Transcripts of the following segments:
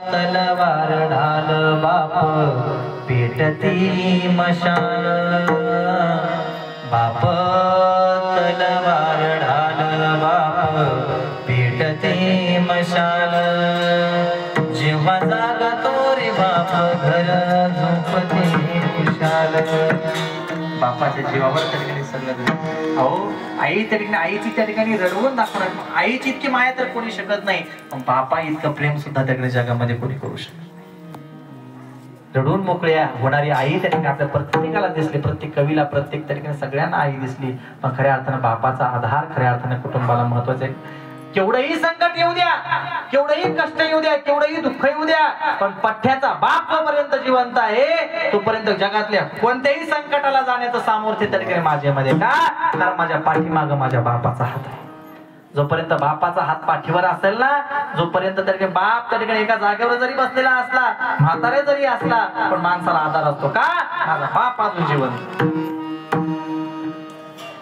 तलवार ढाल बाप पेटती मशाल, बाप तलवार ढाल बाप पेटती मशाल, जेव्हा जागतो रे बाप घर झोपते खुशाल. बापाच्या जीवावर त्या ठिकाणी सगळं. अहो आई त्या ठिकाणी आईची त्या ठिकाणी रडवून दाखवणार. आईची इतकी माया तर कोणी शकत नाही, पण बापा इतकं प्रेम सुद्धा त्या ठिकाणी जगामध्ये कोणी करू शकत. रडून मोकळ्या होणारी आई त्या ठिकाणी आपल्या प्रत्येकाला दिसली, प्रत्येक कवीला, प्रत्येक त्या ठिकाणी सगळ्यांना आई दिसली. पण खऱ्या अर्थानं बापाचा आधार खऱ्या अर्थानं कुटुंबाला महत्वाचा आहे. केवढंही संकट येऊ द्या, केवढंही कष्ट येऊ द्या, केवढंही दुःख येऊ द्या, पण पठ्ठ्याचा बाप जोपर्यंत जिवंत आहे तोपर्यंत जगातल्या कोणत्याही संकटाला जाण्याचं सामर्थ्य त्या ठिकाणी माझ्यामध्ये. का? कारण माझ्या पाठीमाग माझ्या बापाचा हात आहे. जोपर्यंत बापाचा हात पाठीवर असेल ना, जोपर्यंत त्या ठिकाणी बाप त्या ठिकाणी एका जागेवर जरी बसलेला असला, म्हातारे जरी असला, पण माणसाला आधार असतो. का? माझा बाप अजून जिवंत.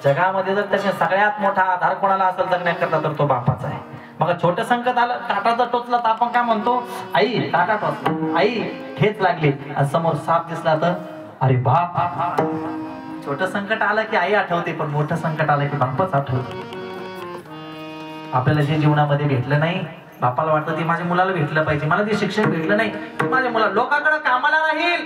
जगामध्ये जर त्याच्या सगळ्यात मोठा आधार कोणाला असेल जगण्याकरता तर तो बापाचा आहे. मग छोटं संकट आलं, काटाचा टोचला तर आपण काय म्हणतो? आई काटा टोचला, आई ठेच लागली, आणि समोर साप दिसला तर अरे बाप. छोटं संकट आलं की आई आठवते, पण मोठं संकट आलं की बापच आठवतो. आपल्याला जे जीवनामध्ये भेटलं नाही, बापाला वाटतं ते माझ्या मुलाला भेटलं पाहिजे. मला ते शिक्षण भेटलं नाही, ते माझ्या मुला लोकांकडे कामाला राहील,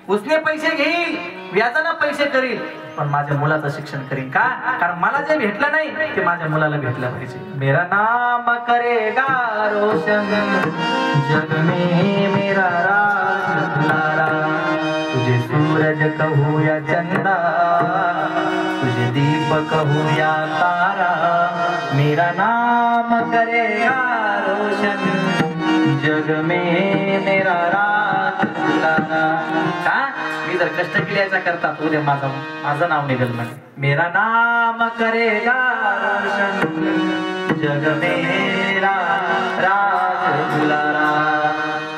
उसने पैसे घेईल, व्याजानं पैसे करील, पण माझ्या मुलाचं शिक्षण करीन. का? कारण मला जे भेटलं नाही ते माझ्या मुलाला भेटलं पाहिजे. मेरा नाम करेगा रोशन जग में मेरा राज दुलारा, तुझे सूरज कहूँ या चंदा, तुझे दीप कहूँ या तारा, मेरा नाम करेगा रोशन जग में मेरा राज दुलारा. का? मी जर कष्ट केल्याचा करता तो उद्या माझं नाव निघेल. म्हणजे मेरा नाम करेगा रोशन जग मेरा राज दुलारा.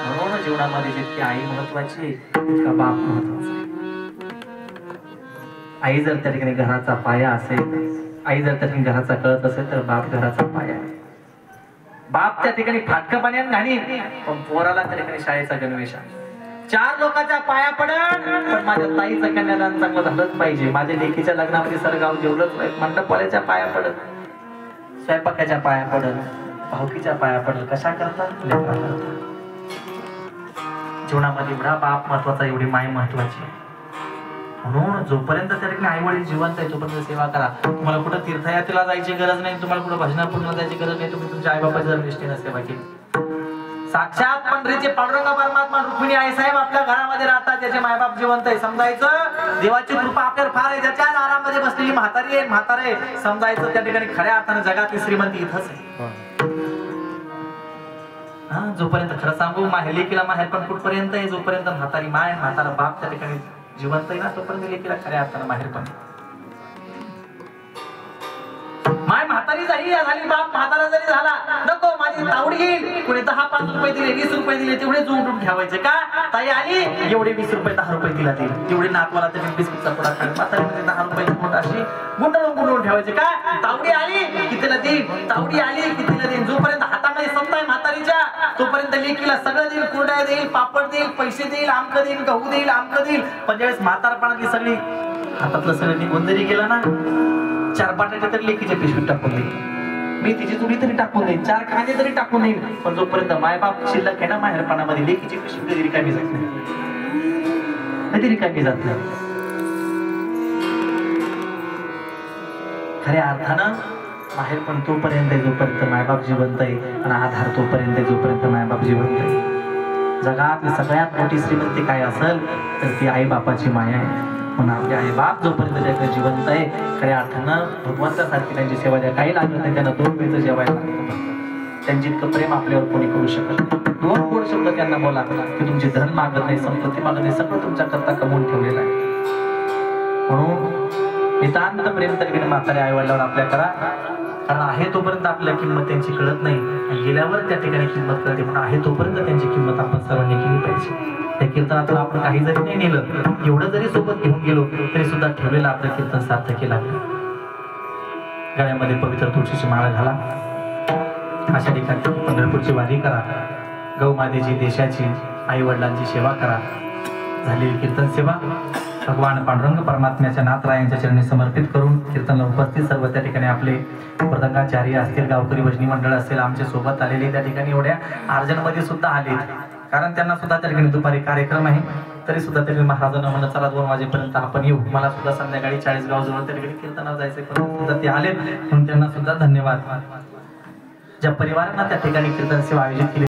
म्हणून जीवनामध्ये जितकी आई महत्वाची तितका बाप महत्वाचा. आई जर त्या ठिकाणी घराचा पाया असेल, आई जर त्या ठिकाणी घराचा कळत असेल तर बाप घराचा पाया आहे. बाप त्या ठिकाणी फाटका पाण्यात घाली, पण पोराला त्या ठिकाणी शाळेचा गणवेश आहे. चार लोकांच्या पाया पडन, पण माझ्या ताईचं कन्यादान चांगलं झालंच पाहिजे. माझ्या लेकीच्या लग्नामध्ये सरगाव जेवलंच, मंडपवाल्याच्या पाया पडत, स्वयंपाकाच्या पाया पडत, भाऊकीच्या पाया पडत. कशा करता? जीवनामध्ये एवढा बाप महत्वाचा, एवढी माय महत्वाची. म्हणून जोपर्यंत त्या ठिकाणी आई वडील जिवंत आहे तोपर्यंत सेवा करा. तुम्हाला कुठं तीर्थयात्रेला जायची गरज नाही, तुम्हाला कुठं भजनापूरला जायची गरज नाही. तुम्ही तुमच्या आई बापाची जर निष्ठेने सेवा केली. साक्षात पंढरीचे पांडुरंग परमात्मा रुक्मिणी आई साहेब आपल्या घरामध्ये राहतात, त्याचे मायबाप जिवंत आहे समजायचं. देवाची कृपा आपल्यावर फार आहे. ज्याच्या दारामध्ये बसलेली म्हातारी आहे, म्हातारे समजायचं त्या ठिकाणी खऱ्या अर्थाने जगातली श्रीमंती इथंच आहे. जोपर्यंत खरं सांगू माहेर लेकीला माहेर पण कुठपर्यंत आहे, जोपर्यंत म्हातारी माय म्हातारा बाप त्या ठिकाणी जिवंत आहे ना, तोपर्यंत लेकीला खऱ्या अर्थानं माहेर पण. माय म्हातारी झाली बाप म्हातारा जरी झाला, नको माझी तावडी येईल, कुणी 10-5 रुपये दिले, 20 रुपये दिले, तेवढे जोडून ठेवायचे. का? ताई आली एवढे 20 रुपये 10 रुपये तिला दिले, तेवढे नातवाला तरी बिस्किटचा पुडा खाल. म्हातारीमध्ये 10 रुपये मोठा अशी गुंडळून ठेवायचे. का? तावडी आली की तिला देईन, तावडी आली की तिला देईन. जोपर्यंत हातामध्ये सत्ता आहे म्हातारीच्या, तोपर्यंत लेकीला सगळं देईल, कुरड्या देईल, पापड देईल, पैसे देईल, आमक देईल, गहू देईल, आमक देईल. पण ज्यावेळेस म्हातारपणातली सगळी हातातलं सगळं निघून जरी गेलं ना, 4 बटाटे तरी लेकीच्या पिशवीत टाकून देईल, मेथीची चुडी तरी टाकून देईल, 4 कांदे तरी टाकून देईल. पण जोपर्यंत मायबाप शिल्लक आहे ना माहेरपणामध्ये, लेकीची पिशवी कधी रिकामी जात नाही, कधी रिकामी जात नाही. खऱ्या अर्थानं माहेर पण तोपर्यंत आहे जोपर्यंत मायबाप जिवंत आहे, आणि आधार तोपर्यंत आहे जोपर्यंत मायबाप जिवंत आहे. जगातली सगळ्यात मोठी श्रीमंती काय असेल तर ती आई बापाची माया आहे. म्हणून आपले आई बाप जोपर्यंत जगात जिवंत आहे, खऱ्या अर्थानं भगवंतासारखी त्यांची सेवा द्या. काही लागलं नाही त्यांना 2 वेळचं जेवायला लागतं. त्यांची इतकं प्रेम आपल्यावर कोणी करू शकत नाही. 2 गोड शब्द त्यांना बोला की तुमची धन मागत नाही, संपत्ती मागत नाही, सगळं तुमच्या करता कमवून ठेवलेलं आहे. म्हणून नितांत प्रेम तरी म्हातारे आई वडिलांवर आपल्या करा. कारण आहे तोपर्यंत आपल्याला किंमत त्यांची कळत नाही, आणि गेल्यावर त्या ठिकाणी किंमत कळते. म्हणून आहे तोपर्यंत त्यांची किंमत आपण सर्वांनी केली पाहिजे. त्या कीर्तनातून आपण काही जरी नाही नेलं, एवढं जरी सोबत घेऊन गेलो तरी सुद्धा ठेवलेलं आपलं कीर्तन सार्थकी लागलं. गळ्यामध्ये पवित्र तुळशीची माळा घाला, अशा ठिकाणी पंढरपूरची वारी करा. गौमातेची, देशाची, आई वडिलांची सेवा करा. झालेली कीर्तन सेवा भगवान पांडुरंग परमात्म्याच्या नाथरायांच्या चरणी समर्पित करून कीर्तनला उपस्थित सर्व त्या ठिकाणी आपले मृदंगाचार्य असतील, गावकरी भजनी मंडळ असेल, आमच्या सोबत आलेले त्या ठिकाणी एवढ्या अर्जनमध्ये सुद्धा आले, कारण त्यांना सुद्धा त्या ठिकाणी दुपारी कार्यक्रम आहे. तरी सुद्धा तरी महाराजांना म्हणलं चला 2 वाजेपर्यंत आपण येऊ. मला सुद्धा संध्याकाळी 40 गाव जवळ त्या ठिकाणी कीर्तनाला जायचे, पण सुद्धा ते आले म्हणून त्यांना सुद्धा धन्यवाद. ज्या परिवारांना त्या ठिकाणी कीर्तन सेवा आयोजित केली